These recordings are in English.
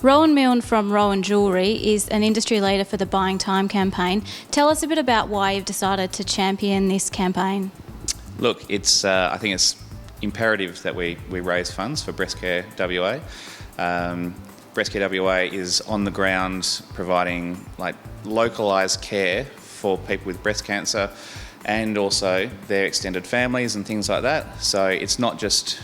Rowan Milne from Rowan Jewellery is an industry leader for the Buying Time campaign. Tell us a bit about why you've decided to champion this campaign. Look, I think it's imperative that we raise funds for Breast Care WA. Breast Care WA is on the ground providing localised care for people with breast cancer and also their extended families and things like that. So it's not just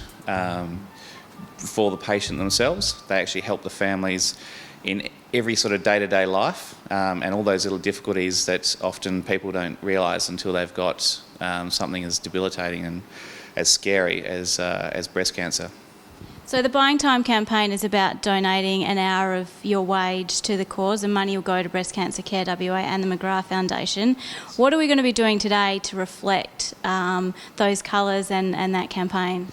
for the patient themselves, they actually help the families in every sort of day-to-day life and all those little difficulties that often people don't realise until they've got something as debilitating and as scary as breast cancer. So the Buying Time campaign is about donating an hour of your wage to the cause, and money will go to Breast Cancer Care WA and the McGrath Foundation. What are we going to be doing today to reflect those colours and that campaign?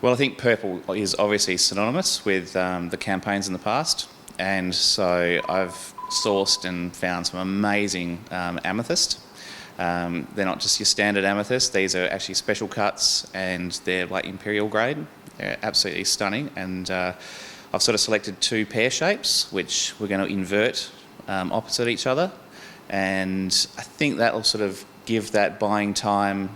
Well, I think purple is obviously synonymous with the campaigns in the past, and so I've sourced and found some amazing amethyst. They're not just your standard amethyst, these are actually special cuts and they're like imperial grade. They're absolutely stunning, and I've sort of selected two pear shapes which we're going to invert opposite each other, and I think that will sort of give that Buying Time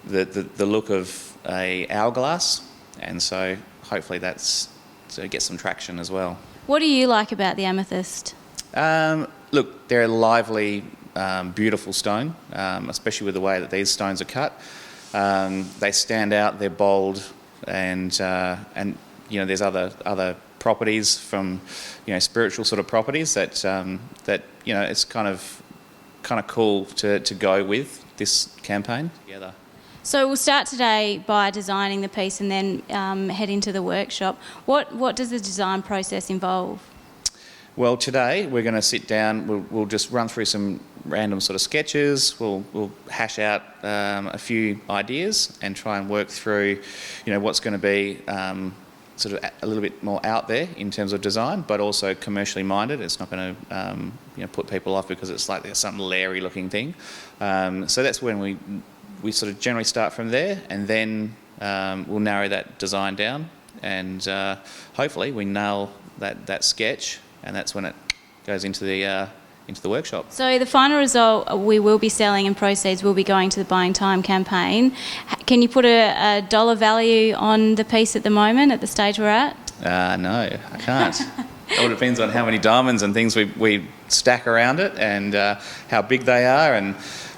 the look of a hourglass, and so hopefully that's to get some traction as well. What do you like about the amethyst? Look, they're a lively, beautiful stone, especially with the way that these stones are cut. They stand out, they're bold, and there's other properties from spiritual sort of properties that it's kind of cool to go with this campaign together. So we'll start today by designing the piece and then head into the workshop. What does the design process involve? Well, today we're going to sit down, we'll just run through some random sort of sketches, we'll hash out a few ideas and try and work through what's going to be sort of a little bit more out there in terms of design, but also commercially minded. It's not going to put people off because it's like there's some leery looking thing. So that's when we sort of generally start from there, and then we'll narrow that design down, and hopefully we nail that sketch, and that's when it goes into the workshop. So the final result we will be selling and proceeds will be going to the Buying Time campaign. Can you put a dollar value on the piece at the moment, at the stage we're at? No, I can't. It all depends on how many diamonds and things we stack around it, and how big they are,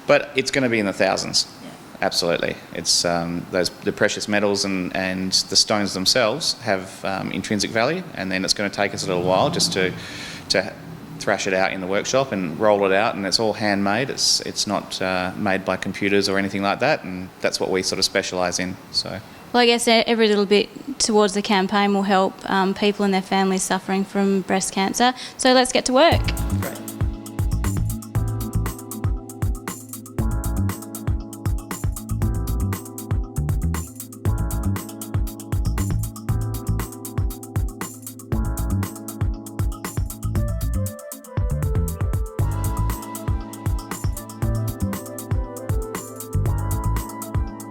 but it's going to be in the thousands. Absolutely. It's the precious metals and the stones themselves have intrinsic value, and then it's going to take us a little while just to thrash it out in the workshop and roll it out, and it's all handmade. It's not made by computers or anything like that, and that's what we sort of specialise in. So. Well, I guess every little bit towards the campaign will help people and their families suffering from breast cancer. So let's get to work. Great.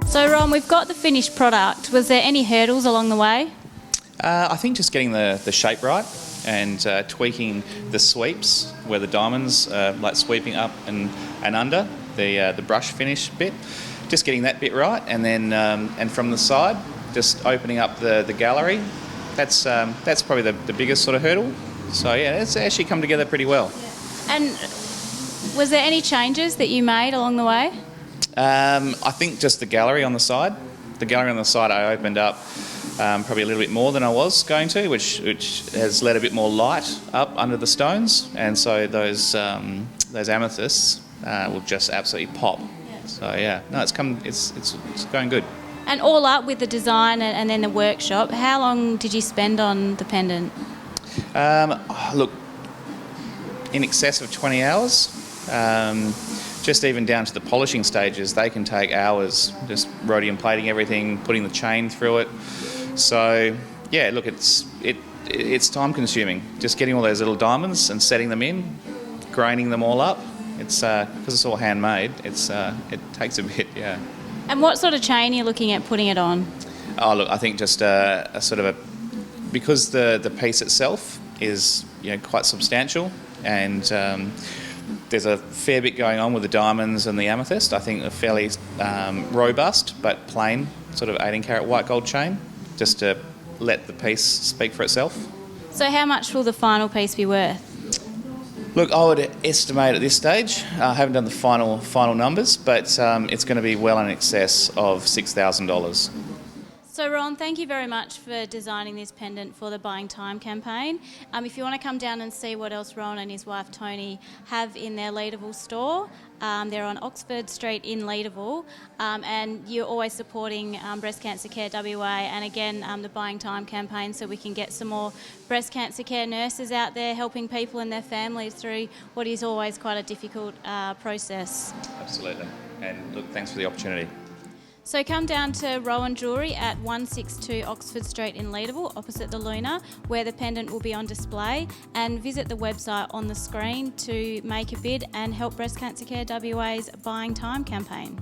So Ron, we've got the finished product. Was there any hurdles along the way? I think just getting the shape right and tweaking the sweeps where the diamonds like sweeping up and under the brush finish bit, just getting that bit right, and then and from the side just opening up the gallery. That's probably the biggest sort of hurdle. So yeah, it's actually come together pretty well. Yeah. And was there any changes that you made along the way? I think just the gallery on the side. The gallery on the side I opened up probably a little bit more than I was going to, which has let a bit more light up under the stones, and so those amethysts will just absolutely pop. Yeah. So yeah, no, it's going good. And all up with the design and then the workshop, how long did you spend on the pendant? Look, in excess of 20 hours. Just even down to the polishing stages, they can take hours, just rhodium plating everything, putting the chain through it. So yeah, look, it's time consuming, just getting all those little diamonds and setting them in, graining them all up. It's because it's all handmade, it takes a bit, yeah. And what sort of chain are you looking at putting it on? Oh look, I think just a sort of a because the piece itself is quite substantial, and there's a fair bit going on with the diamonds and the amethyst. I think a fairly robust but plain sort of 18-carat white gold chain, just to let the piece speak for itself. So how much will the final piece be worth? Look, I would estimate at this stage, I haven't done the final numbers, but it's going to be well in excess of $6,000. So Ron, thank you very much for designing this pendant for the Buying Time campaign. If you want to come down and see what else Ron and his wife Tony have in their Leederville store, they're on Oxford Street in Leederville, and you're always supporting Breast Cancer Care WA and again the Buying Time campaign, so we can get some more breast cancer care nurses out there helping people and their families through what is always quite a difficult process. Absolutely, and look, thanks for the opportunity. So come down to Rowan Jewellery at 162 Oxford Street in Leederville, opposite the Luna, where the pendant will be on display, and visit the website on the screen to make a bid and help Breast Cancer Care WA's Buying Time campaign.